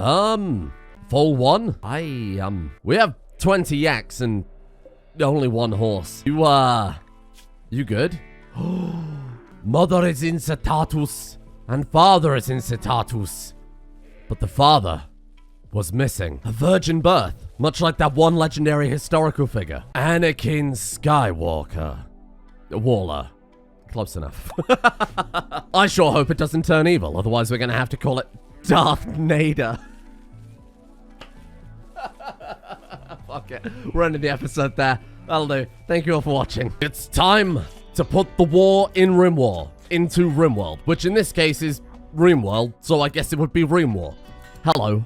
Full one? We have 20 yaks and only one horse. You good? Mother is in Citatus, and father is in Citatus. But the father was missing. A virgin birth, much like that one legendary historical figure. Anakin Skywalker. Waller. Close enough. I sure hope it doesn't turn evil, otherwise we're gonna have to call it Darth Nader. Fuck it. We're ending the episode there. That'll do. Thank you all for watching. It's time to put the war in Rimworld into Rimworld, which in this case is Rimworld, so I guess it would be Rimwar. Hello.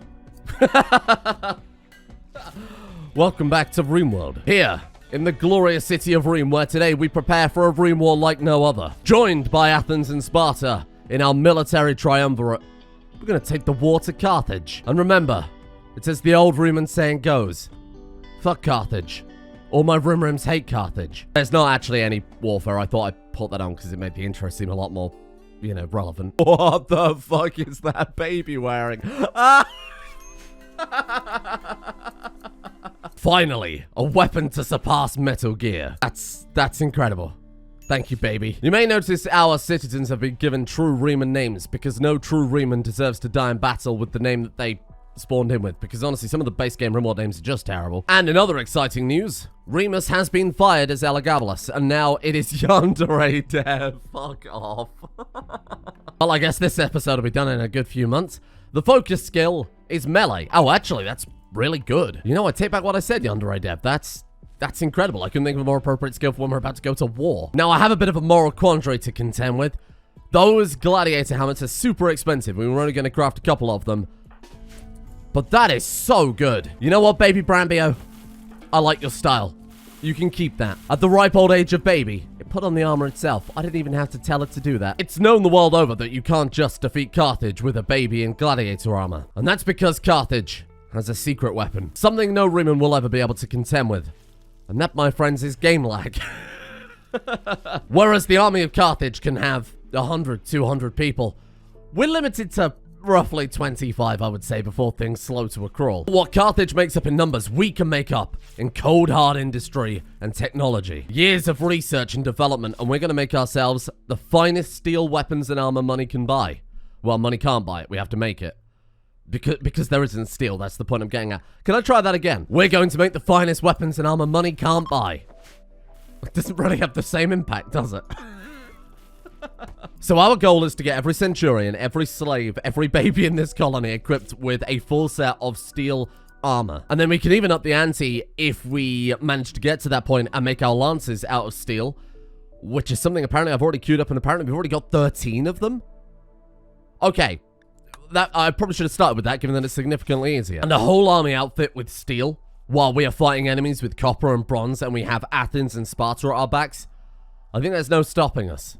Welcome back to Rimworld. Here, in the glorious city of Rim, where today we prepare for a Rim war like no other. Joined by Athens and Sparta in our military triumvirate, we're gonna take the war to Carthage. And remember, it's as the old Roman saying goes, fuck Carthage. All my Rimrims hate Carthage. There's not actually any warfare. I thought I'd put that on because it made the intro seem a lot more, you know, relevant. What the fuck is that baby wearing? Finally, a weapon to surpass Metal Gear. That's incredible. Thank you, baby. You may notice our citizens have been given true Reman names because no true Reman deserves to die in battle with the name that they spawned in with, because honestly, some of the base game Rimworld names are just terrible. And in other exciting news, Remus has been fired as Elagabalus, and now it is Yandere Dev. Fuck off. Well, I guess this episode will be done in a good few months. The focus skill is melee. Oh, actually, that's really good. You know, I take back what I said, Yandere Dev. That's incredible. I couldn't think of a more appropriate skill for when we're about to go to war. Now, I have a bit of a moral quandary to contend with. Those gladiator helmets are super expensive. We were only going to craft a couple of them. But that is so good. You know what, baby Brambio? I like your style. You can keep that. At the ripe old age of baby, it put on the armor itself. I didn't even have to tell it to do that. It's known the world over that you can't just defeat Carthage with a baby in gladiator armor. And that's because Carthage has a secret weapon. Something no Reman will ever be able to contend with. And that, my friends, is game lag. Whereas the army of Carthage can have 100, 200 people, we're limited to roughly 25, I would say, before things slow to a crawl. What Carthage makes up in numbers, we can make up in cold hard industry and technology. Years of research and development, and we're going to make ourselves the finest steel weapons and armor money can buy. Well, money can't buy it, we have to make it. Because there isn't steel, that's the point I'm getting at. Can I try that again? We're going to make the finest weapons and armor money can't buy. It doesn't really have the same impact, does it? So our goal is to get every centurion, every slave, every baby in this colony equipped with a full set of steel armor. And then we can even up the ante if we manage to get to that point and make our lances out of steel, which is something apparently I've already queued up, and apparently we've already got 13 of them. Okay, that I probably should have started with that, given that it's significantly easier. And a whole army outfit with steel, while we are fighting enemies with copper and bronze, and we have Athens and Sparta at our backs. I think there's no stopping us.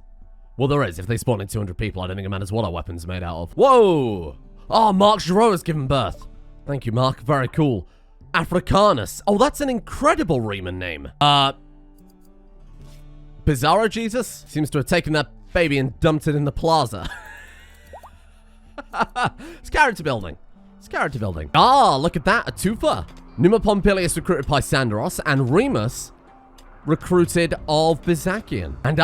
Well, there is. If they spawn in 200 people, I don't think it matters what our weapon's made out of. Whoa! Oh, Mark Giroux has given birth. Thank you, Mark. Very cool. Africanus. Oh, that's an incredible Reman name. Bizarro Jesus? Seems to have taken that baby and dumped it in the plaza. It's character building. It's character building. Ah, look at that. A twofer. Numa Pompilius recruited Pysandros, and Remus recruited of Byzakian. And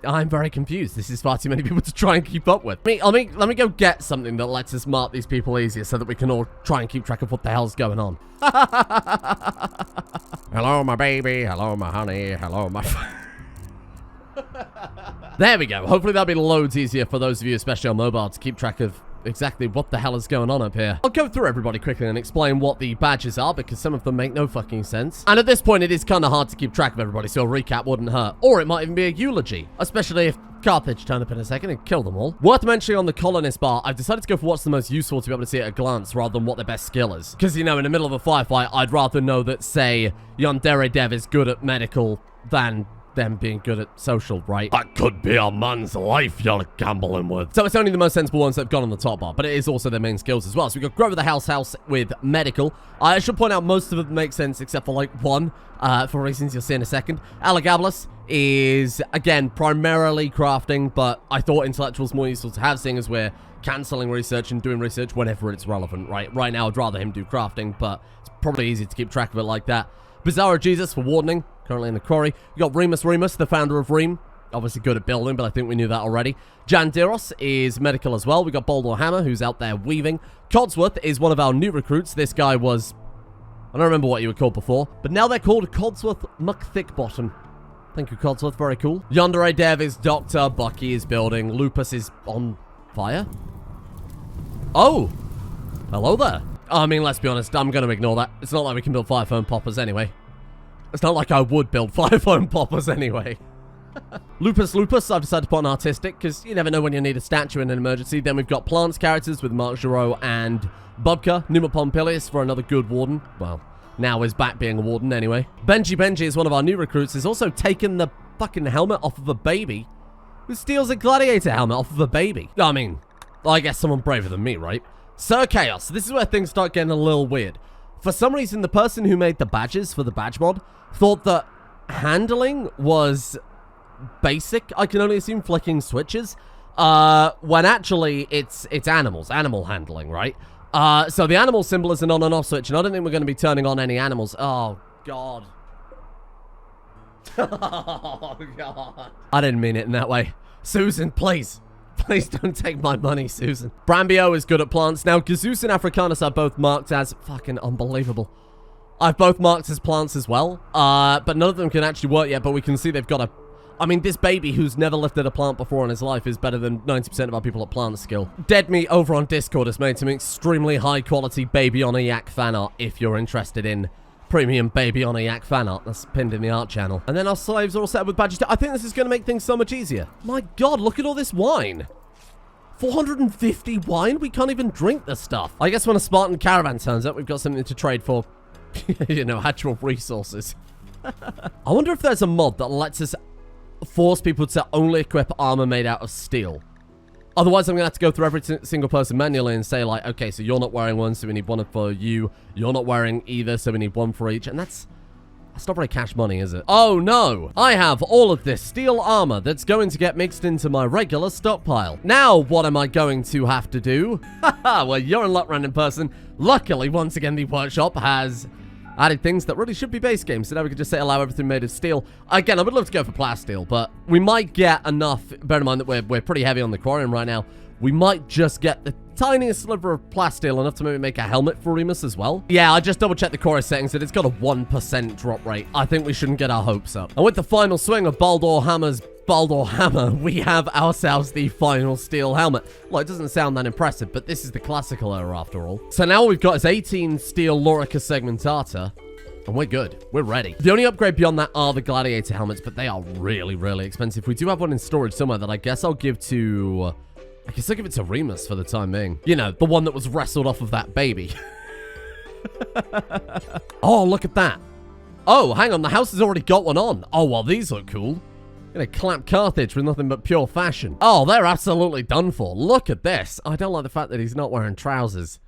I'm very confused. This is far too many people to try and keep up with. Let me go get something that lets us mark these people easier so that we can all try and keep track of what the hell's going on. Hello, my baby. Hello, my honey. Hello, my... There we go. Hopefully that'll be loads easier for those of you, especially on mobile, to keep track of exactly what the hell is going on up here. I'll go through everybody quickly and explain what the badges are, because some of them make no fucking sense. And at this point, it is kind of hard to keep track of everybody, so a recap wouldn't hurt. Or it might even be a eulogy, especially if Carthage turned up in a second and killed them all. Worth mentioning on the colonist bar, I've decided to go for what's the most useful to be able to see at a glance, rather than what their best skill is. Because, you know, in the middle of a firefight, I'd rather know that, say, Yandere Dev is good at medical than them being good at social, right? That could be a man's life you're gambling with. So it's only the most sensible ones that have gone on the top bar, but it is also their main skills as well. So we've got Grow the House with medical. I should point out most of them make sense except for like one, for reasons you'll see in a second. Elagabalus is, again, primarily crafting, but I thought intellectual's more useful to have, seeing as we're cancelling research and doing research whenever it's relevant, right? Right now, I'd rather him do crafting, but it's probably easy to keep track of it like that. Bizarro Jesus for wardening, currently in the quarry. You got Remus, the founder of Reem. Obviously good at building, but I think we knew that already. Jandiros is medical as well. We got Baldur Hammer, who's out there weaving. Codsworth is one of our new recruits. This guy was... I don't remember what you were called before, but now they're called Codsworth McThickbottom. Thank you, Codsworth. Very cool. Yandere Dev is Doctor. Bucky is building. Lupus is on fire. Oh! Hello there. I mean, let's be honest. I'm going to ignore that. It's not like we can build fire foam poppers anyway. It's not like I would build fire foam poppers anyway. Lupus, I've decided to put on artistic, because you never know when you need a statue in an emergency. Then we've got plants characters with Mark Giraud and Bubka. Numa Pompilius for another good warden. Well, now is back being a warden anyway. Benji is one of our new recruits. He's also taken the fucking helmet off of a baby. Who steals a gladiator helmet off of a baby? I mean, I guess someone braver than me, right? Sir Chaos. This is where things start getting a little weird. For some reason, the person who made the badges for the badge mod thought that handling was basic. I can only assume flicking switches. When actually it's animals. Animal handling, right? So the animal symbol is an on and off switch, and I don't think we're going to be turning on any animals. Oh, God. Oh, God. I didn't mean it in that way. Susan, please. Please don't take my money, Susan. Brambio is good at plants. Now, Gazeus and Africanus are both marked as fucking unbelievable. I've both marked as plants as well. But none of them can actually work yet, but we can see they've got a... I mean, this baby who's never lifted a plant before in his life is better than 90% of our people at plant skill. Dead Meat over on Discord has made some extremely high-quality Baby on a Yak fan art if you're interested in premium Baby on a Yak fan art. That's pinned in the art channel. And then our slaves are all set up with badges. I think this is going to make things so much easier. My God, look at all this wine. 450 wine? We can't even drink this stuff. I guess when a Spartan caravan turns up, we've got something to trade for, you know, actual resources. I wonder if there's a mod that lets us force people to only equip armor made out of steel. Otherwise, I'm going to have to go through every single person manually and say, like, okay, so you're not wearing one, so we need one for you. You're not wearing either, so we need one for each. And that's not very cash money, is it? Oh, no. I have all of this steel armor that's going to get mixed into my regular stockpile. Now, what am I going to have to do? Haha, well, you're in luck, random person. Luckily, once again, the workshop has added things that really should be base games, so now we can just say allow everything made of steel. Again, I would love to go for plasteel, but we might get enough. Bear in mind that we're pretty heavy on the quarrying right now. We might just get the tiniest sliver of plasteel, enough to maybe make a helmet for Remus as well. Yeah, I just double-checked the chorus settings, and it's got a 1% drop rate. I think we shouldn't get our hopes up. And with the final swing of Baldur Hammer's Baldur Hammer, we have ourselves the final steel helmet. Well, it doesn't sound that impressive, but this is the classical era after all. So now what we've got is 18 steel Lorica segmentata, and we're good. We're ready. The only upgrade beyond that are the gladiator helmets, but they are really, really expensive. We do have one in storage somewhere that I guess I'll give to... I guess I'll give it to Remus for the time being. You know, the one that was wrestled off of that baby. Oh, look at that. Oh, hang on. The house has already got one on. Oh, well, these look cool. Gonna clap Carthage with nothing but pure fashion. Oh, they're absolutely done for. Look at this. I don't like the fact that he's not wearing trousers.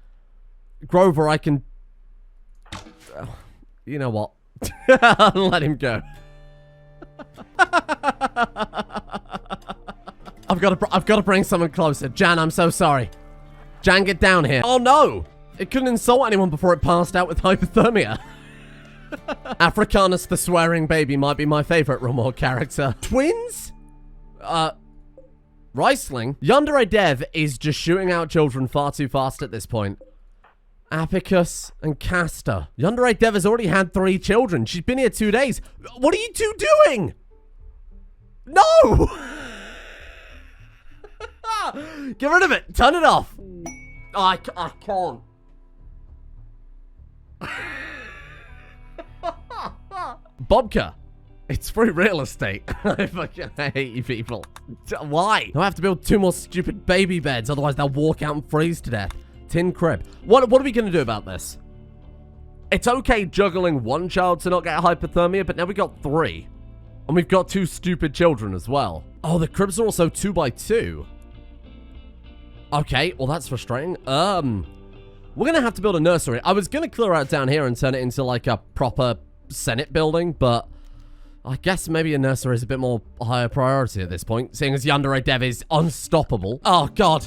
Grover, I can... You know what? Let him go. I've got to bring someone closer. Jan, I'm so sorry. Jan, get down here. Oh, no. It couldn't insult anyone before it passed out with hypothermia. Africanus the swearing baby might be my favorite Rimworld character. Twins? Riesling? Yandere Dev is just shooting out children far too fast at this point. Apicus and Castor. Yandere Dev has already had 3 children. She's been here 2 days. What are you two doing? No! Get rid of it. Turn it off. Oh, I can't. Bobka. It's free real estate. I fucking hate you people. Why? I have to build 2 more stupid baby beds, otherwise they'll walk out and freeze to death. Tin crib. What are we going to do about this? It's okay juggling 1 child to not get hypothermia, but now we got 3. And we've got 2 stupid children as well. Oh, the cribs are also 2 by 2. Okay, well that's frustrating. We're going to have to build a nursery. I was going to clear out down here and turn it into like a proper Senate building, but I guess maybe a nursery is a bit more higher priority at this point, seeing as Yandere Dev is unstoppable. Oh, God.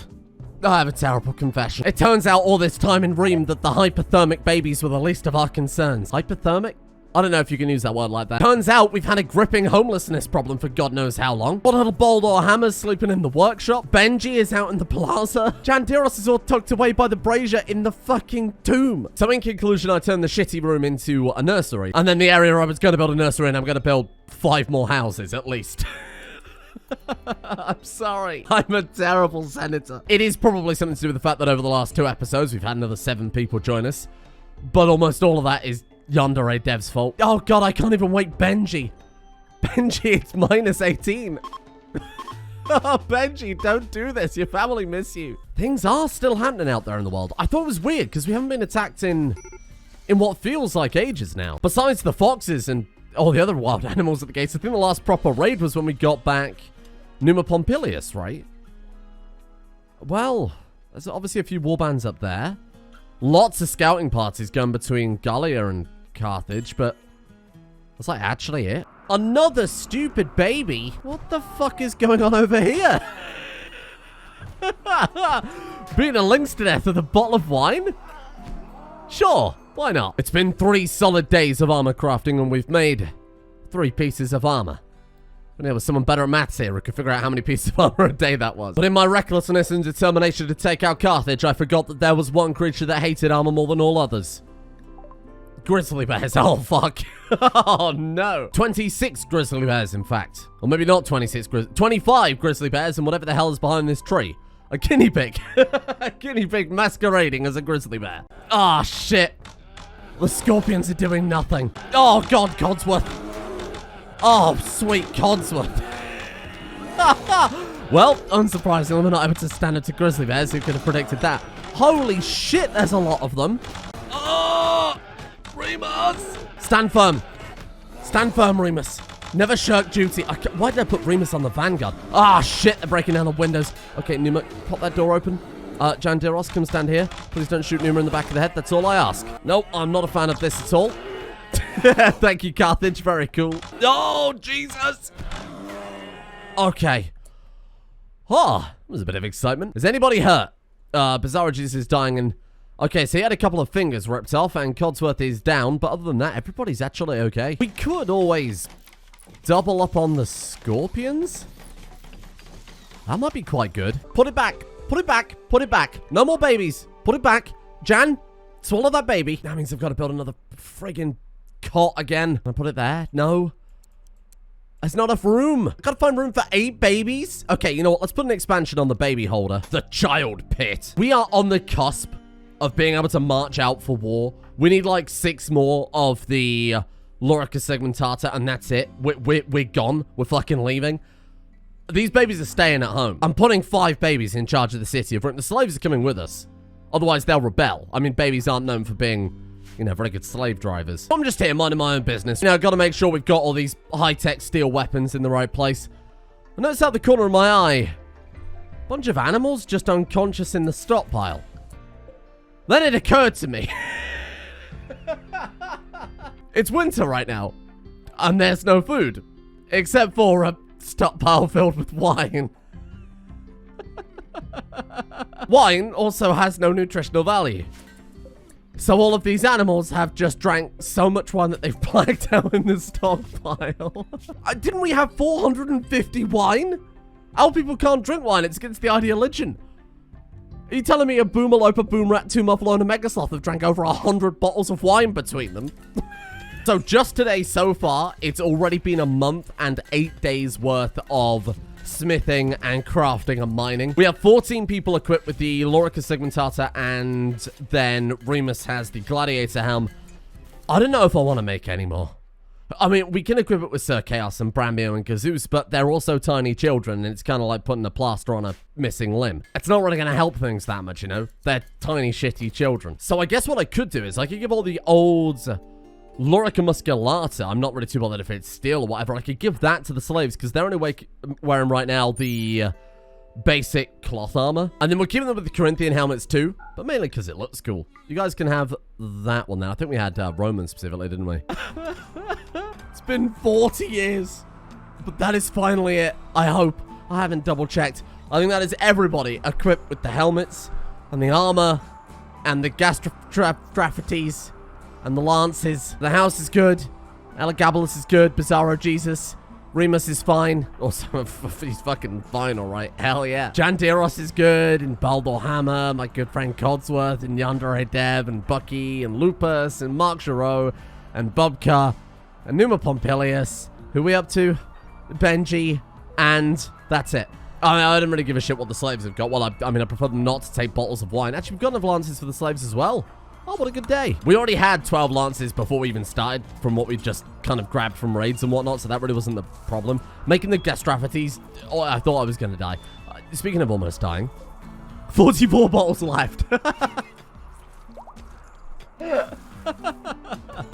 I have a terrible confession. It turns out all this time in Ream that the hypothermic babies were the least of our concerns. Hypothermic? I don't know if you can use that word like that. Turns out we've had a gripping homelessness problem for God knows how long. What little Boldor Hammer's sleeping in the workshop. Benji is out in the plaza. Jandiros is all tucked away by the brazier in the fucking tomb. So in conclusion, I turned the shitty room into a nursery. And then the area I was going to build a nursery in, I'm going to build 5 more houses at least. I'm sorry. I'm a terrible senator. It is probably something to do with the fact that over the last 2 episodes, we've had another 7 people join us. But almost all of that is Yandere Dev's fault. Oh god, I can't even wake Benji. Benji, it's minus 18. Oh, Benji, don't do this. Your family miss you. Things are still happening out there in the world. I thought it was weird because we haven't been attacked in what feels like ages now. Besides the foxes and all the other wild animals at the gates, I think the last proper raid was when we got back Numa Pompilius, right? Well, there's obviously a few warbands up there. Lots of scouting parties going between Gallia and Carthage, but that's like actually it. Another stupid baby? What the fuck is going on over here? Beating a lynx to death with a bottle of wine? Sure, why not? It's been 3 solid days of armor crafting and we've made 3 pieces of armor. And there was someone better at maths here who could figure out how many pieces of armor a day that was. But in my recklessness and determination to take out Carthage, I forgot that there was one creature that hated armor more than all others. Grizzly bears. Oh, fuck. Oh, no. 26 grizzly bears, in fact. Or maybe not 26 25 grizzly bears and whatever the hell is behind this tree. A guinea pig. A guinea pig masquerading as a grizzly bear. Ah, oh, shit. The scorpions are doing nothing. Oh, God, Codsworth. Oh, sweet Codsworth. Well, unsurprisingly, we're not able to stand up to grizzly bears. Who could have predicted that? Holy shit, there's a lot of them. Oh, Remus. Stand firm. Stand firm, Remus. Never shirk duty. Why did I put Remus on the vanguard? Ah, shit, they're breaking down the windows. Okay, Numa, pop that door open. Jandiros, come stand here. Please don't shoot Numa in the back of the head. That's all I ask. Nope, I'm not a fan of this at all. Thank you, Carthage. Very cool. Oh, Jesus. Okay. Oh, that was a bit of excitement. Is anybody hurt? Bizarro Jesus is dying and... Okay, so he had a couple of fingers ripped off and Codsworth is down. But other than that, everybody's actually okay. We could always double up on the scorpions. That might be quite good. Put it back. Put it back. Put it back. No more babies. Put it back. Jan, swallow that baby. That means I've got to build another friggin' cot again. Can I put it there? No. There's not enough room. I've got to find room for 8 babies. Okay, you know what? Let's put an expansion on the baby holder. The child pit. We are on the cusp of being able to march out for war. We need like 6 more of the Lorica segmentata, and that's it. We're gone. We're fucking leaving. These babies are staying at home. I'm putting 5 babies in charge of the city of Britain. The slaves are coming with us. Otherwise, they'll rebel. I mean, babies aren't known for being, you know, very good slave drivers. I'm just here minding my own business. You know, I've got to make sure we've got all these high-tech steel weapons in the right place. I noticed out the corner of my eye, a bunch of animals just unconscious in the stockpile. Then it occurred to me. It's winter right now, and there's no food, except for a stockpile filled with wine. Wine also has no nutritional value. So all of these animals have just drank so much wine that they've blacked out in the stockpile. Didn't we have 450 wine? Our people can't drink wine. It's against the ideology. Are you telling me a Boomalope, a Boomrat, 2 Muffalo, and a Megasloth have drank over 100 bottles of wine between them? So just today so far, it's already been a month and 8 days worth of smithing and crafting and mining. We have 14 people equipped with the Lorica segmentata, and then Remus has the gladiator helm. I don't know if I want to make any more. I mean, we can equip it with Sir Chaos and Brambio and Gazoos, but they're also tiny children, and it's kind of like putting a plaster on a missing limb. It's not really going to help things that much, you know? They're tiny, shitty children. So I guess what I could do is I could give all the old Lorica musculata. I'm not really too bothered if it's steel or whatever. I could give that to the slaves, because they're only wearing right now the basic cloth armor. And then we're giving them with the Corinthian helmets too, but mainly because it looks cool. You guys can have that one now. I think we had Roman specifically, didn't we? It's been 40 years, but that is finally it. I hope. I haven't double checked. I think that is everybody equipped with the helmets and the armor and the gastraphites and the lances. The house is good. Elagabalus is good. Bizarro Jesus. Remus is fine. Also, he's fucking fine, alright. Hell yeah. Jandiros is good, and Baldur Hammer, my good friend Codsworth, and Yandere Dev, and Bucky, and Lupus, and Mark Giroux, and Bobka, and Numa Pompilius. Who we up to? Benji, and that's it. I don't really give a shit what the slaves have got. Well, I mean, I prefer them not to take bottles of wine. Actually, we've got enough lances for the slaves as well. Oh, what a good day. We already had 12 lances before we even started from what we just kind of grabbed from raids and whatnot, so that really wasn't the problem. Making the gastraphites, oh, I thought I was going to die. Speaking of almost dying, 44 bottles left.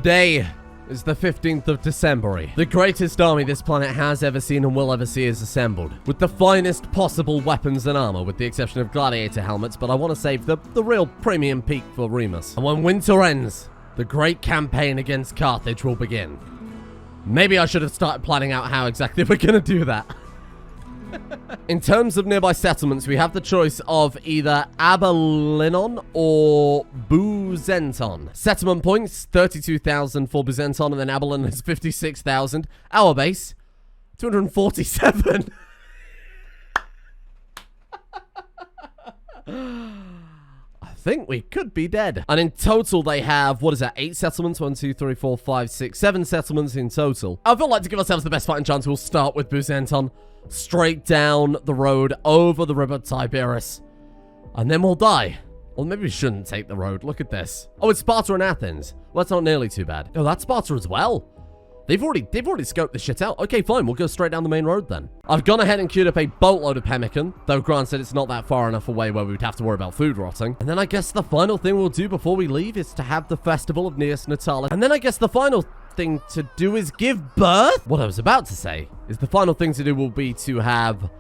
Day is the 15th of December. The greatest army this planet has ever seen and will ever see is assembled, with the finest possible weapons and armor, with the exception of gladiator helmets, but I want to save the real premium peak for Remus. And when winter ends, the great campaign against Carthage will begin. Maybe I should have started planning out how exactly we're going to do that. In terms of nearby settlements, we have the choice of either Abelinon or Buzenton. Settlement points, 32,000 for Buzenton, and then Abelinon is 56,000. Our base, 247. I think we could be dead. And in total, they have, what is that, 8 settlements? 1, 2, 3, 4, 5, 6, 7 settlements in total. I feel like to give ourselves the best fighting chance, we'll start with Buzenton. Straight down the road, over the river Tiberias. And then we'll die. Or maybe we shouldn't take the road. Look at this. Oh, it's Sparta and Athens. Well, that's not nearly too bad. Oh, that's Sparta as well. They've already scoped this shit out. Okay, fine. We'll go straight down the main road then. I've gone ahead and queued up a boatload of pemmican. Though, granted, it's not that far enough away where we'd have to worry about food rotting. And then I guess the final thing we'll do before we leave is to have the festival of Neus Natalis. And then I guess the final thing to do is give birth. What I was about to say is the final thing to do will be to have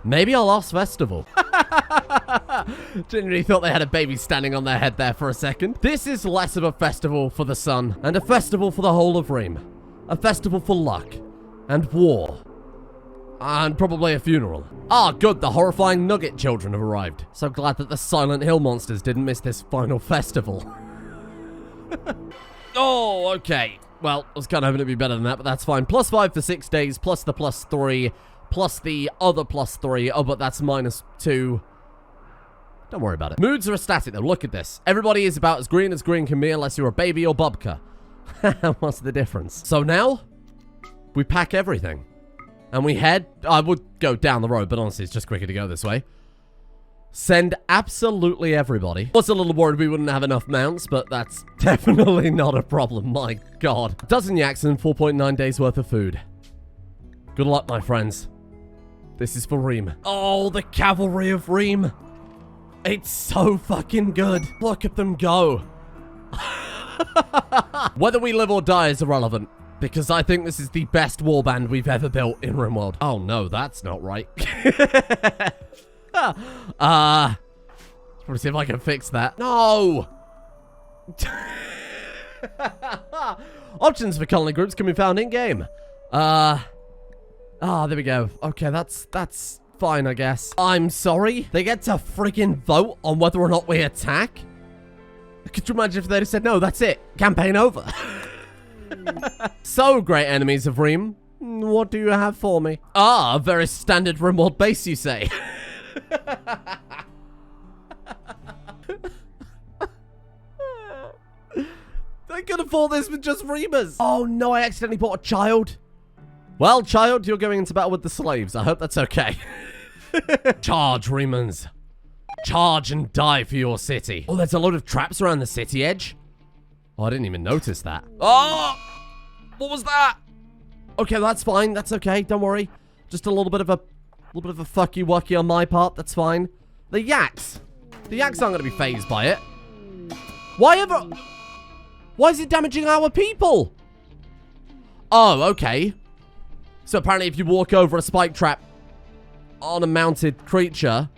maybe our last festival. Genuinely thought they had a baby standing on their head there for a second. This is less of a festival for the sun and a festival for the whole of Rime. A festival for luck and war and probably a funeral. Ah, good, the horrifying nugget children have arrived. So glad that the Silent Hill monsters didn't miss this final festival. Oh, okay. Well, I was kind of hoping it'd be better than that, but that's fine. +5 for 6 days, plus the +3, plus the other +3. Oh, but that's -2. Don't worry about it. Moods are static, though. Look at this. Everybody is about as green can be unless you're a baby or Bobka. What's the difference? So now, we pack everything. And we head... I would go down the road, but honestly, it's just quicker to go this way. Send absolutely everybody. Was a little worried we wouldn't have enough mounts, but that's definitely not a problem. My God. A dozen yaks and 4.9 days worth of food. Good luck, my friends. This is for Rime. Oh, the cavalry of Rime. It's so fucking good. Look at them go. Whether we live or die is irrelevant, because I think this is the best warband we've ever built in Rimworld. Oh no, that's not right. Let's probably see if I can fix that. No! Options for colony groups can be found in-game. There we go. Okay, that's fine, I guess. I'm sorry? They get to freaking vote on whether or not we attack? Could you imagine if they'd have said, no, that's it. Campaign over. So, great enemies of Rime, what do you have for me? Ah, a very standard Rimworld base, you say? They could afford this with just Remus. Oh no, I accidentally bought a child. Well, child, you're going into battle with the slaves. I hope that's okay. Charge, Remans. Charge and die for your city. Oh, there's a load of traps around the city edge. Oh, I didn't even notice that. Oh, what was that? Okay, that's fine. That's okay. Don't worry. Just a little bit of a fucky wucky on my part. That's fine. The yaks. The yaks aren't going to be fazed by it. Why is it damaging our people? Oh, okay. So apparently if you walk over a spike trap on a mounted creature,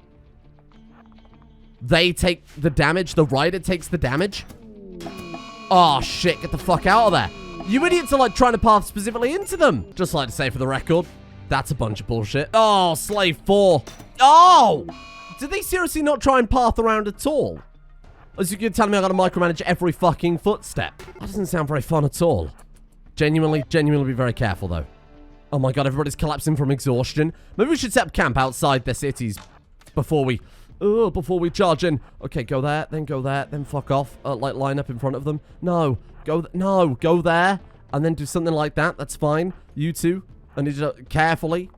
they take the damage. The rider takes the damage. Oh, shit. Get the fuck out of there. You idiots are like trying to path specifically into them. Just like to say for the record, that's a bunch of bullshit. Oh, slave 4. Oh! Did they seriously not try and path around at all? As you can tell me I gotta micromanage every fucking footstep. That doesn't sound very fun at all. Genuinely be very careful, though. Oh my god, everybody's collapsing from exhaustion. Maybe we should set up camp outside their cities before we charge in. Okay, go there, then fuck off. Like, line up in front of them. No, go there, and then do something like that. That's fine. You two, I need you to carefully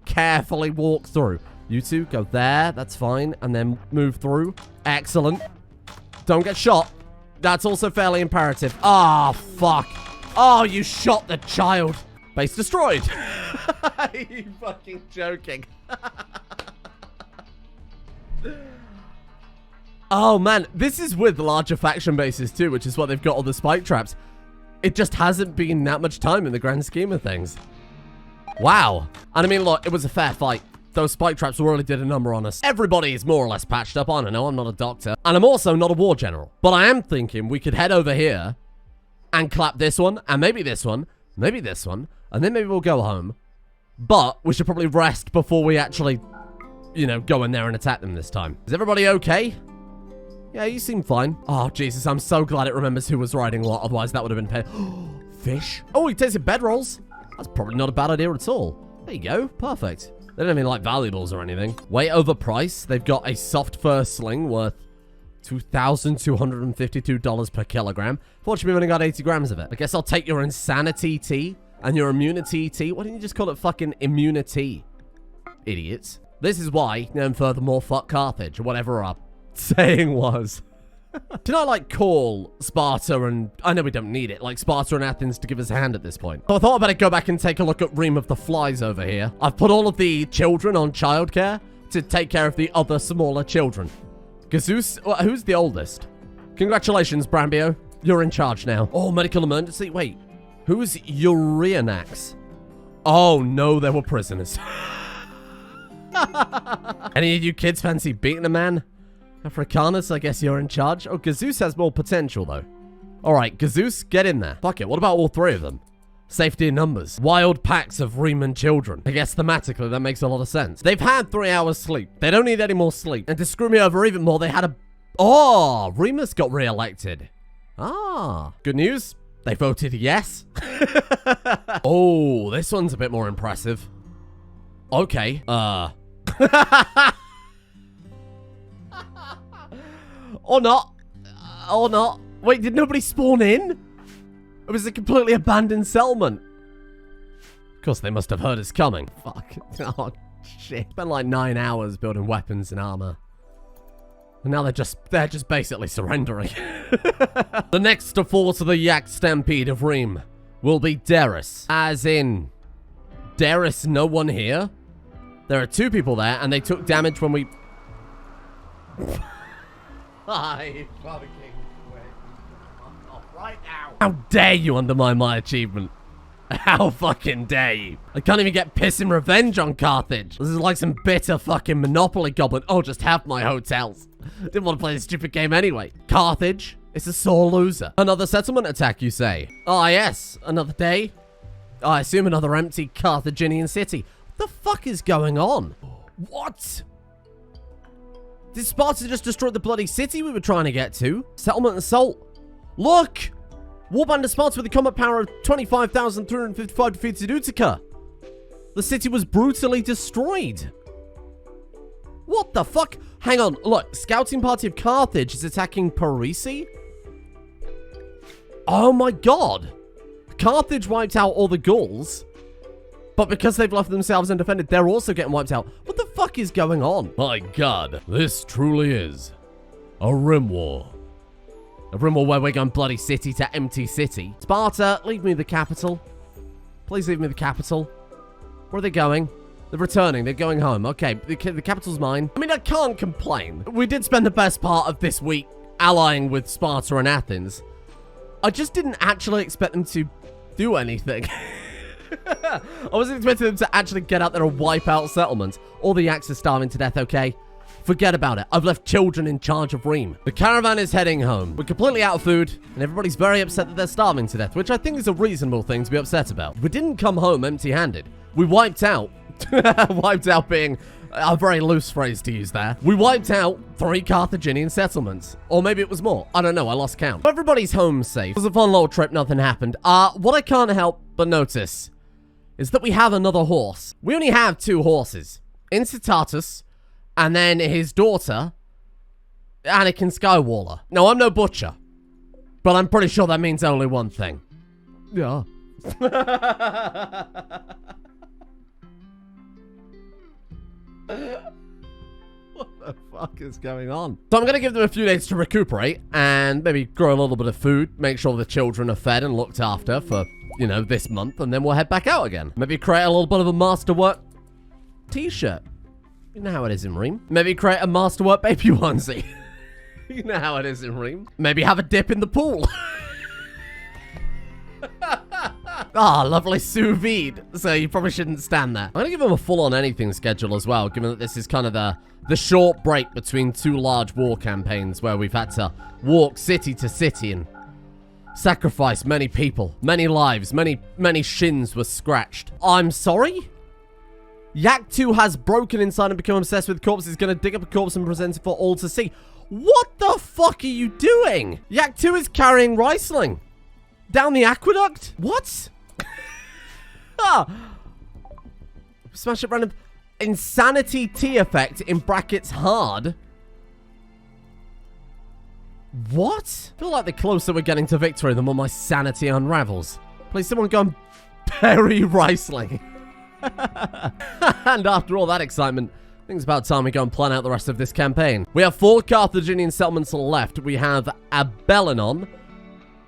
walk through. You two, go there, that's fine, and then move through. Excellent. Don't get shot. That's also fairly imperative. Ah, fuck. Oh, you shot the child. Base destroyed. Are you fucking joking? Oh, man. This is with larger faction bases, too, which is why they've got all the spike traps. It just hasn't been that much time in the grand scheme of things. Wow. And I mean, look, it was a fair fight. Those spike traps really did a number on us. Everybody is more or less patched up. I don't know, I'm not a doctor. And I'm also not a war general. But I am thinking we could head over here and clap this one, and maybe this one, and then maybe we'll go home. But we should probably rest before we actually, you know, go in there and attack them this time. Is everybody okay? Yeah, you seem fine. Oh, Jesus, I'm so glad it remembers who was riding what. Otherwise, that would have been pain. Fish. Oh, he tasted bedrolls. That's probably not a bad idea at all. There you go. Perfect. They don't even like valuables or anything. Way over price. They've got a soft fur sling worth $2,252 per kilogram. Fortunately, we've only got 80 grams of it. I guess I'll take your insanity tea and your immunity tea. Why didn't you just call it fucking immunity? Idiots. This is why, and furthermore, fuck Carthage, or whatever our saying was. Did I, like, call Sparta and... I know we don't need it. Like, Sparta and Athens to give us a hand at this point. So I thought I'd better go back and take a look at Ream of the Flies over here. I've put all of the children on childcare to take care of the other smaller children. Gazeus... who's the oldest? Congratulations, Brambio. You're in charge now. Oh, medical emergency. Wait. Who's Euryanax? Oh, no, they were prisoners. Any of you kids fancy beating a man? Africanus, I guess you're in charge. Oh, Gazeus has more potential, though. Alright, Gazeus, get in there. Fuck it, what about all three of them? Safety in numbers. Wild packs of Riemann children. I guess thematically, that makes a lot of sense. They've had 3 hours sleep. They don't need any more sleep. And to screw me over even more, they had a... Oh, Remus got re-elected. Ah, good news. They voted yes. Oh, this one's a bit more impressive. Okay, Or not. Or not. Wait, did nobody spawn in? It was a completely abandoned settlement. Of course, they must have heard us coming. Fuck. Oh, shit. Spent like 9 hours building weapons and armor. And now they're just basically surrendering. The next to fall to the yak stampede of Ream will be Darius. As in, Darius, no one here? There are 2 people there, and they took damage when we... I fucking quit. Right now. How dare you undermine my achievement? How fucking dare you? I can't even get pissing revenge on Carthage. This is like some bitter fucking Monopoly goblin. Oh, just have my hotels. Didn't want to play this stupid game anyway. Carthage is a sore loser. Another settlement attack, you say? Ah, yes. Another day. I assume another empty Carthaginian city. What the fuck is going on? What? Did Sparta just destroy the bloody city we were trying to get to? Settlement assault. Look! Warband of Sparta with a combat power of 25,355 defeated Utica. The city was brutally destroyed. What the fuck? Hang on, look. Scouting party of Carthage is attacking Parisi? Oh my god. Carthage wiped out all the Gauls. But because they've left themselves undefended, they're also getting wiped out. What the fuck is going on? My god, this truly is a Rim War. A Rim War where we're going bloody city to empty city. Sparta, leave me the capital. Please leave me the capital. Where are they going? They're returning. They're going home. Okay, the capital's mine. I mean, I can't complain. We did spend the best part of this week allying with Sparta and Athens. I just didn't actually expect them to do anything. I wasn't expecting them to actually get out there and wipe out settlements. All the yaks are starving to death, okay? Forget about it. I've left children in charge of Ream. The caravan is heading home. We're completely out of food, and everybody's very upset that they're starving to death, which I think is a reasonable thing to be upset about. We didn't come home empty-handed. We wiped out. Wiped out being A very loose phrase to use there. We wiped out 3 Carthaginian settlements. Or maybe it was more. I don't know. I lost count. Everybody's home safe. It was a fun little trip. Nothing happened. What I can't help but notice is that we have another horse. We only have 2 horses. Incitatus, and then his daughter, Anakin Skywalker. Now, I'm no butcher, but I'm pretty sure that means only one thing. Yeah. What the fuck is going on? So I'm going to give them a few days to recuperate and maybe grow a little bit of food, make sure the children are fed and looked after for, you know, this month, and then we'll head back out again. Maybe create a little bit of a masterwork t-shirt. You know how it is in Ream. Maybe create a masterwork baby onesie. You know how it is in Ream. Maybe have a dip in the pool. Ah, lovely sous vide. So you probably shouldn't stand that. I'm going to give him a full-on anything schedule as well, given that this is kind of the short break between 2 large war campaigns where we've had to walk city to city and sacrifice many people, many lives, many shins were scratched. I'm sorry? Yak 2 has broken inside and become obsessed with corpses. He's going to dig up a corpse and present it for all to see. What the fuck are you doing? Yak 2 is carrying Riesling down the aqueduct? What? Smash it random. Insanity T effect in brackets hard. What? I feel like the closer we're getting to victory, the more my sanity unravels. Please, someone go and bury Riesling. And after all that excitement, I think it's about time we go and plan out the rest of this campaign. We have 4 Carthaginian settlements left. We have Abelenon,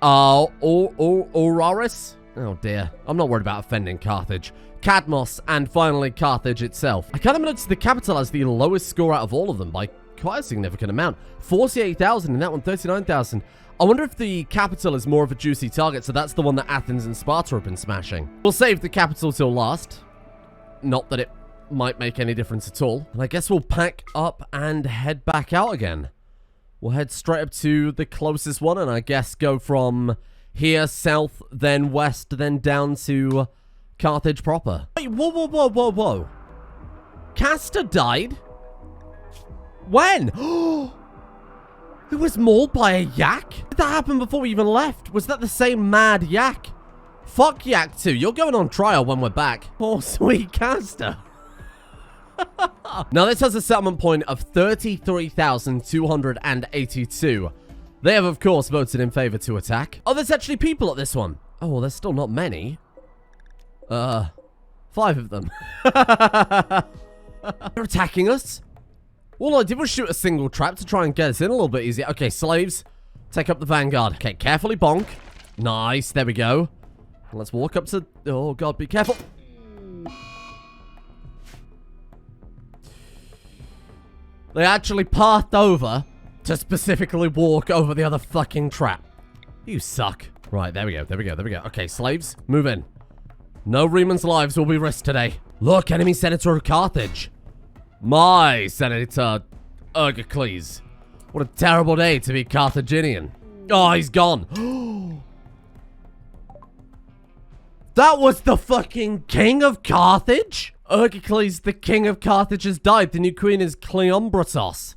Oraris. Oh dear, I'm not worried about offending Carthage. Cadmos, and finally Carthage itself. I kind of noticed the capital has the lowest score out of all of them by quite a significant amount. 48,000, and that one 39,000. I wonder if the capital is more of a juicy target, so that's the one that Athens and Sparta have been smashing. We'll save the capital till last. Not that it might make any difference at all. And I guess we'll pack up and head back out again. We'll head straight up to the closest one, and I guess go from here south, then west, then down to Carthage proper. Wait, whoa. Castor died? When? It was mauled by a yak? Did that happen before we even left? Was that the same mad yak? Fuck Yak 2, you're going on trial when we're back. Oh, sweet Castor. Now, this has a settlement point of 33,282. They have, of course, voted in favor to attack. Oh, there's actually people at this one. Oh, well, there's still not many. 5 of them. They're attacking us. All I did was shoot a single trap to try and get us in a little bit easier. Okay, slaves, take up the vanguard. Okay, carefully bonk. Nice, there we go. Let's walk up to... Oh, God, be careful. They actually pathed over to specifically walk over the other fucking trap. You suck. Right, there we go. Okay, slaves, move in. No Reman's lives will be risked today. Look, enemy senator of Carthage. My Senator Ergocles. What a terrible day to be Carthaginian. Oh, he's gone. That was the fucking king of Carthage? Ergocles, the king of Carthage, has died. The new queen is Cleombrotos.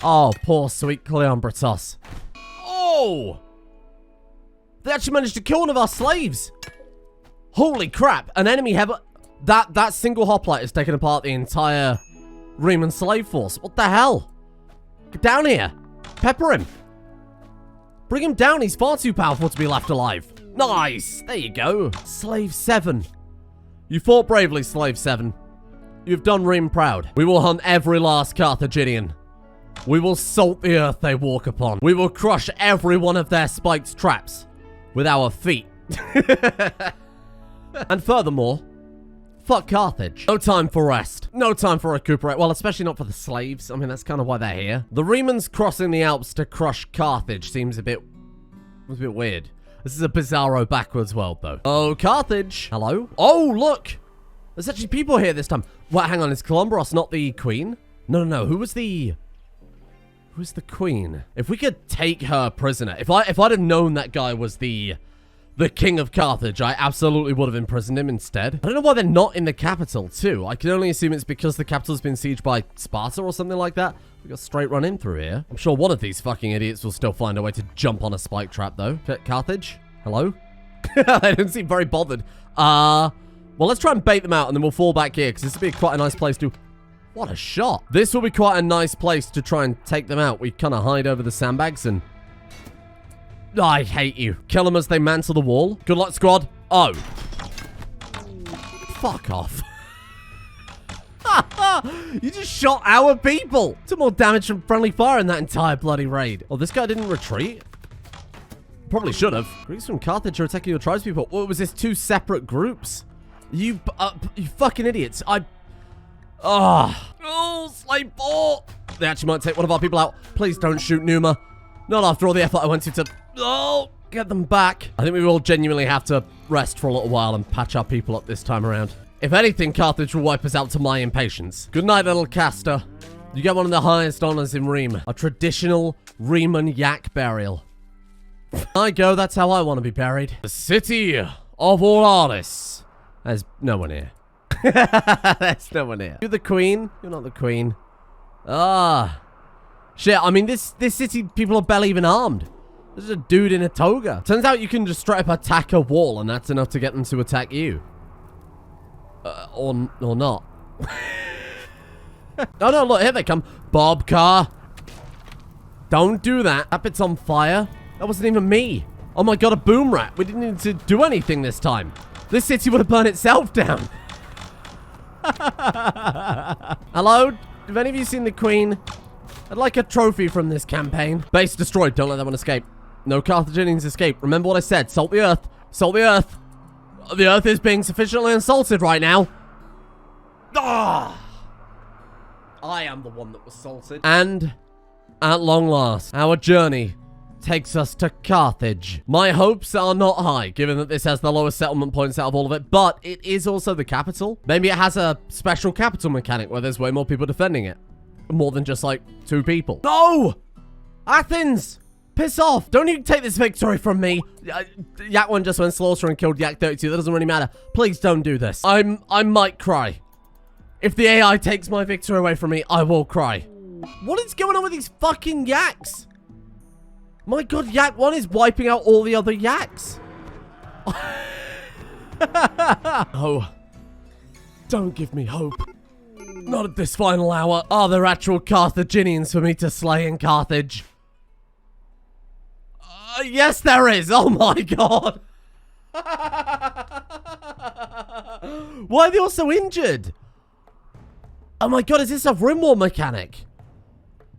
Oh, poor sweet Cleombrotos. Oh! They actually managed to kill one of our slaves. Holy crap. An enemy have... That single hoplite has taken apart the entire Reman slave force. What the hell? Get down here. Pepper him. Bring him down. He's far too powerful to be left alive. Nice. There you go. Slave 7. You fought bravely, Slave 7. You've done Ream proud. We will hunt every last Carthaginian. We will salt the earth they walk upon. We will crush every one of their spiked traps with our feet. And furthermore, fuck Carthage. No time for rest. No time for recuperate. Well, especially not for the slaves. I mean, that's kind of why they're here. The Remans crossing the Alps to crush Carthage seems a bit weird. This is a bizarro backwards world, though. Oh, Carthage. Hello? Oh, look. There's actually people here this time. What, hang on. Is Columbros not the queen? No. Who's the queen? If we could take her prisoner. If I'd have known that guy was the the king of Carthage. I absolutely would have imprisoned him instead. I don't know why they're not in the capital, too. I can only assume it's because the capital's been sieged by Sparta or something like that. We got straight run in through here. I'm sure one of these fucking idiots will still find a way to jump on a spike trap, though. Carthage? Hello? They don't seem very bothered. Well, let's try and bait them out, and then we'll fall back here, because this would be quite a nice place to... What a shot. This will be quite a nice place to try and take them out. We kind of hide over the sandbags and... Oh, I hate you. Kill them as they mantle the wall. Good luck, squad. Oh. Fuck off. You just shot our people. Took more damage from friendly fire in that entire bloody raid. Oh, this guy didn't retreat? Probably should have. Greeks from Carthage are attacking your tribespeople. What was this? 2 separate groups? You fucking idiots. Oh, slave 4. They actually might take one of our people out. Please don't shoot Numa. Not after all the effort I went to get them back. I think we will genuinely have to rest for a little while and patch our people up this time around. If anything, Carthage will wipe us out to my impatience. Good night, little caster. You get one of the highest honors in Rime. A traditional Riman yak burial. I go, that's how I want to be buried. The city of Oralis. There's no one here. There's no one here. You're the queen? You're not the queen. Shit, I mean, this city, people are barely even armed. There's a dude in a toga. Turns out you can just straight up attack a wall, and that's enough to get them to attack you. Or not. Oh, no, look, here they come. Bob car. Don't do that. That bit's on fire. That wasn't even me. Oh my god, a boom rat. We didn't need to do anything this time. This city would have burned itself down. Hello? Have any of you seen the queen? I'd like a trophy from this campaign. Base destroyed. Don't let that one escape. No Carthaginians escape. Remember what I said. Salt the earth. Salt the earth. The earth is being sufficiently insulted right now. Ah! I am the one that was salted. And at long last, our journey takes us to Carthage. My hopes are not high, given that this has the lowest settlement points out of all of it, but it is also the capital. Maybe it has a special capital mechanic where there's way more people defending it. More than just, like, 2 people. No! Athens! Piss off! Don't you take this victory from me! Yak 1 just went slaughter and killed Yak 32. That doesn't really matter. Please don't do this. I might cry. If the AI takes my victory away from me, I will cry. What is going on with these fucking yaks? My god, Yak 1 is wiping out all the other yaks. Oh. Don't give me hope. Not at this final hour. Are there actual Carthaginians for me to slay in Carthage? Yes, there is. Oh my god. Why are they all so injured? Oh my god, is this a Rimworld mechanic?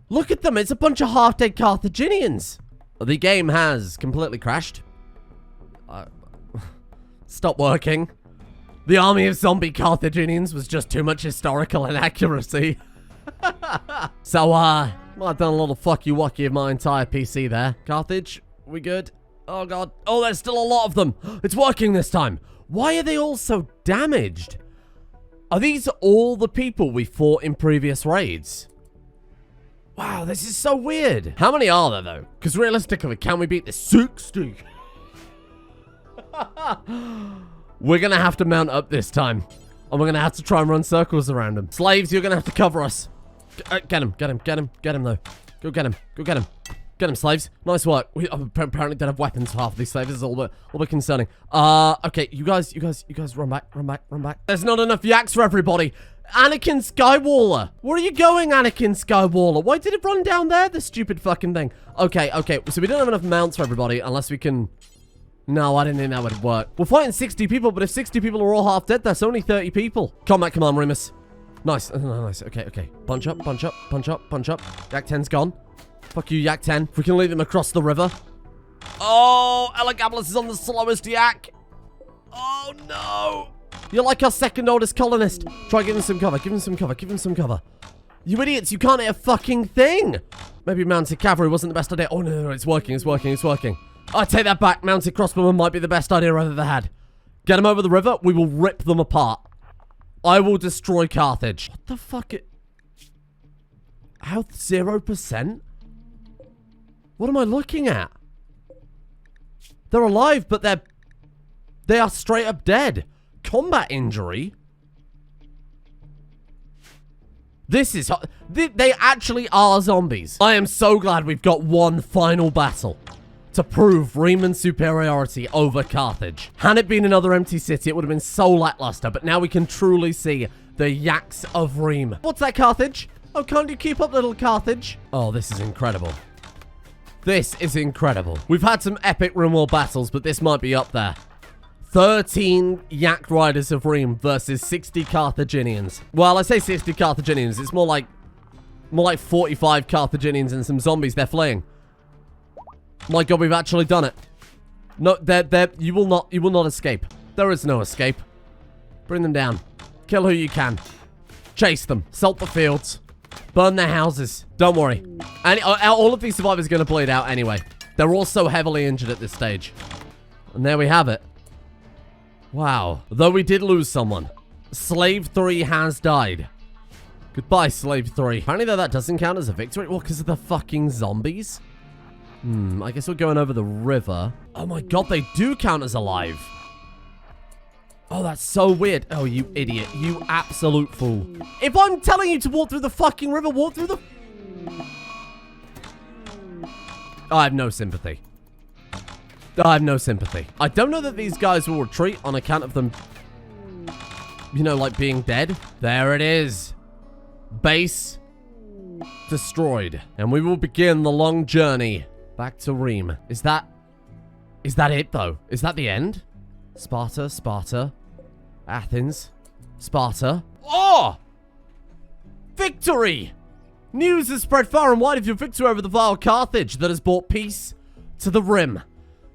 Look at them. It's a bunch of half-dead Carthaginians. The game has completely crashed. Stop working. The army of zombie Carthaginians was just too much historical inaccuracy. So, I've done a little fucky-wucky of my entire PC there. Carthage, we good? Oh, God. Oh, there's still a lot of them. It's working this time. Why are they all so damaged? Are these all the people we fought in previous raids? Wow, this is so weird. How many are there, though? Because realistically, can we beat the 60? We're going to have to mount up this time. And we're going to have to try and run circles around them. Slaves, you're going to have to cover us. Get him, get him, get him, get him, though. Go get him, go get him. Get him, slaves. Nice work. We apparently don't have weapons for half of these slaves. This is a little bit concerning. Okay, you guys, run back, run back, run back. There's not enough yaks for everybody. Anakin Skywaller. Where are you going, Anakin Skywaller? Why did it run down there, the stupid fucking thing? Okay, so we don't have enough mounts for everybody unless we can... No, I didn't think that would work. We're fighting 60 people, but if 60 people are all half dead, that's only 30 people. Combat command, Remus. Nice, nice. Okay. Punch up, punch up, punch up, punch up. Yak 10's gone. Fuck you, Yak 10. If we can lead them across the river. Oh, Elagabalus is on the slowest yak. Oh, no. You're like our second oldest colonist. Try giving him some cover, give him some cover, give him some cover. You idiots, you can't hit a fucking thing. Maybe mounted cavalry wasn't the best idea. Oh, no, it's working, it's working, it's working. I take that back. Mounted crossbowmen might be the best idea I've ever had. Get them over the river. We will rip them apart. I will destroy Carthage. What the fuck? Health 0%? What am I looking at? They're alive, but they're They are straight up dead. Combat injury? This is... They actually are zombies. I am so glad we've got one final battle to prove Rieman's superiority over Carthage. Had it been another empty city, it would have been so lackluster, but now we can truly see the yaks of Riem. What's that, Carthage? Oh, can't you keep up, little Carthage? Oh, this is incredible. This is incredible. We've had some epic Rimworld battles, but this might be up there. 13 yak riders of Riem versus 60 Carthaginians. Well, I say 60 Carthaginians. It's more like 45 Carthaginians and some zombies they're fleeing. My God, we've actually done it. No, you will not escape. There is no escape. Bring them down. Kill who you can. Chase them. Salt the fields. Burn their houses. Don't worry. And all of these survivors are going to bleed out anyway. They're all so heavily injured at this stage. And there we have it. Wow. Though we did lose someone. Slave 3 has died. Goodbye, Slave 3. Apparently, though, that doesn't count as a victory. Well, because of the fucking zombies? I guess we're going over the river. Oh my God, they do count as alive. Oh, that's so weird. Oh, you idiot. You absolute fool. If I'm telling you to walk through the fucking river, walk through the... I have no sympathy. I have no sympathy. I don't know that these guys will retreat on account of them, you know, like being dead. There it is. Base destroyed. And we will begin the long journey back to Riem. Is that it, though? Is that the end? Sparta, Sparta, Athens, Sparta. Oh! Victory! News has spread far and wide of your victory over the vile Carthage that has brought peace to the Rim.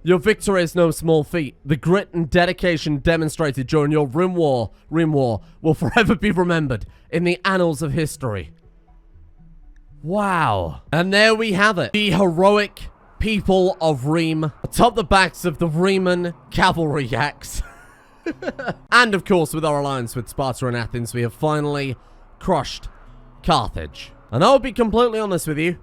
Your victory is no small feat. The grit and dedication demonstrated during your Rim War will forever be remembered in the annals of history. Wow. And there we have it. The heroic people of Riem atop the backs of the Riemann cavalry yaks. And of course, with our alliance with Sparta and Athens, we have finally crushed Carthage. And I'll be completely honest with you,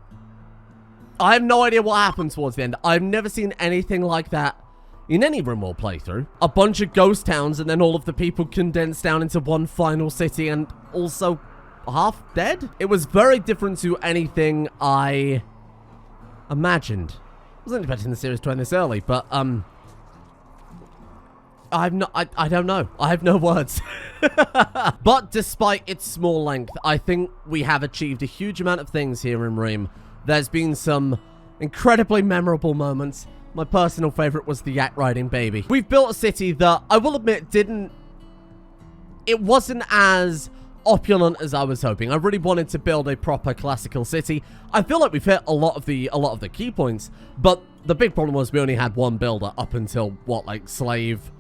I have no idea what happened towards the end. I've never seen anything like that in any Rimworld playthrough. A bunch of ghost towns and then all of the people condensed down into one final city and also half dead. It was very different to anything I imagined. I wasn't expecting the series to end this early, but I don't know. I have no words. But despite its small length, I think we have achieved a huge amount of things here in Riem. There's been some incredibly memorable moments. My personal favorite was the yak riding baby. We've built a city that I will admit it wasn't as opulent as I was hoping. I really wanted to build a proper classical city. I feel like we've hit a lot of the key points, but the big problem was we only had one builder up until what, like slave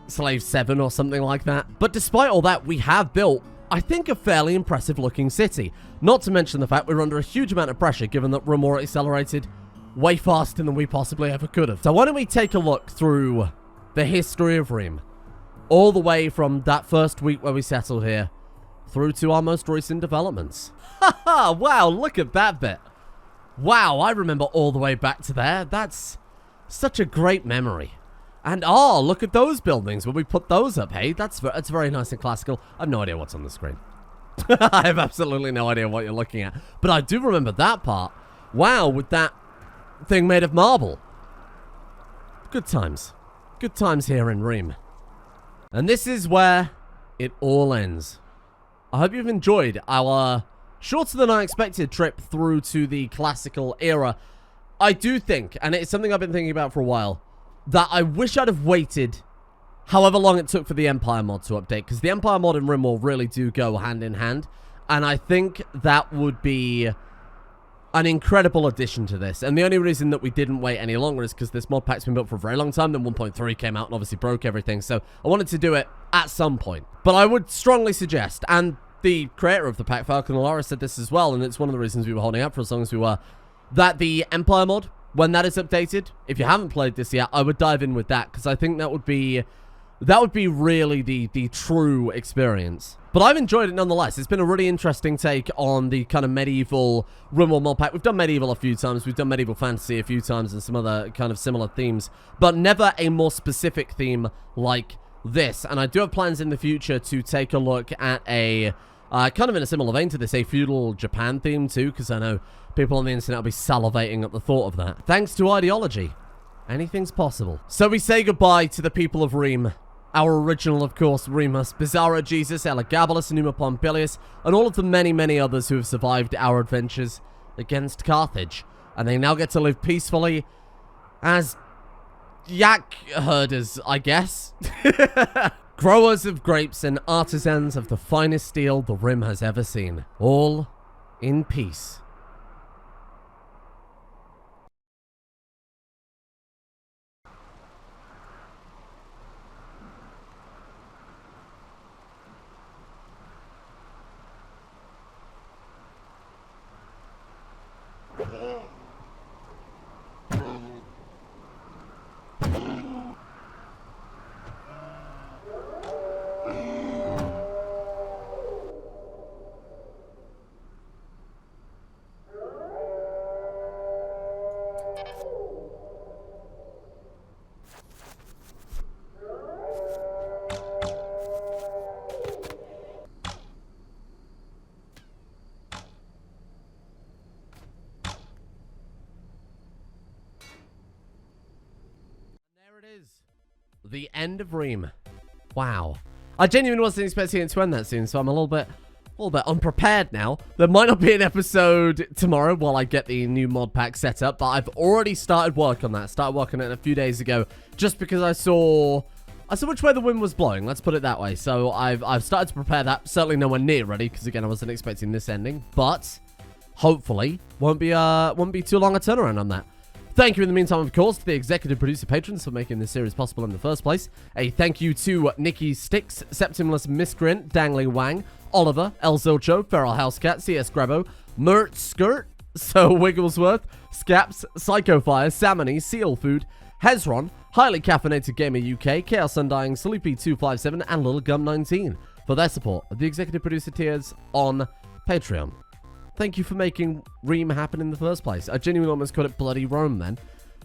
7 or something like that. But despite all that, we have built, I think, a fairly impressive looking city. Not to mention the fact we're under a huge amount of pressure given that Rimworld accelerated way faster than we possibly ever could have. So why don't we take a look through the history of Riem, all the way from that first week where we settled here through to our most recent developments. Haha, wow, look at that bit. Wow, I remember all the way back to there. That's such a great memory. And oh, look at those buildings when we put those up, hey? That's very nice and classical. I have no idea what's on the screen. I have absolutely no idea what you're looking at. But I do remember that part. Wow, with that thing made of marble. Good times. Good times here in Riem. And this is where it all ends. I hope you've enjoyed our shorter than I expected trip through to the classical era. I do think, and it's something I've been thinking about for a while, that I wish I'd have waited however long it took for the Empire mod to update, because the Empire mod and Rimworld really do go hand in hand, and I think that would be an incredible addition to this. And the only reason that we didn't wait any longer is because this mod pack's been built for a very long time, then 1.3 came out and obviously broke everything, so I wanted to do it at some point. But I would strongly suggest, and the creator of the pack, Falcon Alara, said this as well, and it's one of the reasons we were holding out for as long as we were, that the Empire mod, when that is updated, if you haven't played this yet, I would dive in with that, because I think that would be really the true experience. But I've enjoyed it nonetheless. It's been a really interesting take on the kind of medieval Rimworld mod pack. We've done medieval a few times. We've done medieval fantasy a few times and some other kind of similar themes. But never a more specific theme like this. And I do have plans in the future to take a look at a, kind of in a similar vein to this, a feudal Japan theme too. Because I know people on the internet will be salivating at the thought of that. Thanks to ideology, anything's possible. So we say goodbye to the people of Rime. Our original, of course, Remus, Bizarro Jesus, Elagabalus, Numa Pompilius, and all of the many, many others who have survived our adventures against Carthage. And they now get to live peacefully as yak herders, I guess. Growers of grapes and artisans of the finest steel the Rim has ever seen. All in peace. The end of Rime. Wow. I genuinely wasn't expecting it to end that soon, so I'm a little bit unprepared now. There might not be an episode tomorrow while I get the new mod pack set up, but I've already started work on that. Started working on it a few days ago, just because I saw which way the wind was blowing. Let's put it that way. So I've started to prepare that. Certainly nowhere near ready, because again I wasn't expecting this ending, but hopefully won't be too long a turnaround on that. Thank you in the meantime, of course, to the executive producer patrons for making this series possible in the first place. A thank you to Nikki Sticks, Septimus Miscreant, Dangling Wang, Oliver, El Zilcho, Feral Housecat, CS Grabo, Mert Skirt, So Wigglesworth, Scaps, Psychofire, Salmony, Seal Food, Hezron, Highly Caffeinated Gamer UK, Chaos Undying, Sleepy257, and Little Gum 19 for their support of the executive producer tiers on Patreon. Thank you for making Rime happen in the first place. I genuinely almost called it Bloody Rome then.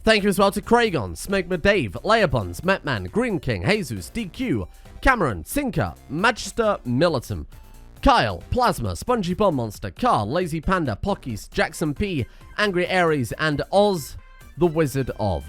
Thank you as well to Kragon, Smegma Dave, Leobuns, Metman, Green King, Jesus, DQ, Cameron, Sinker, Magister Militum, Kyle, Plasma, Spongy Bomb Monster, Carl, Lazy Panda, Pockies, Jackson P, Angry Aries, and Oz, the Wizard of.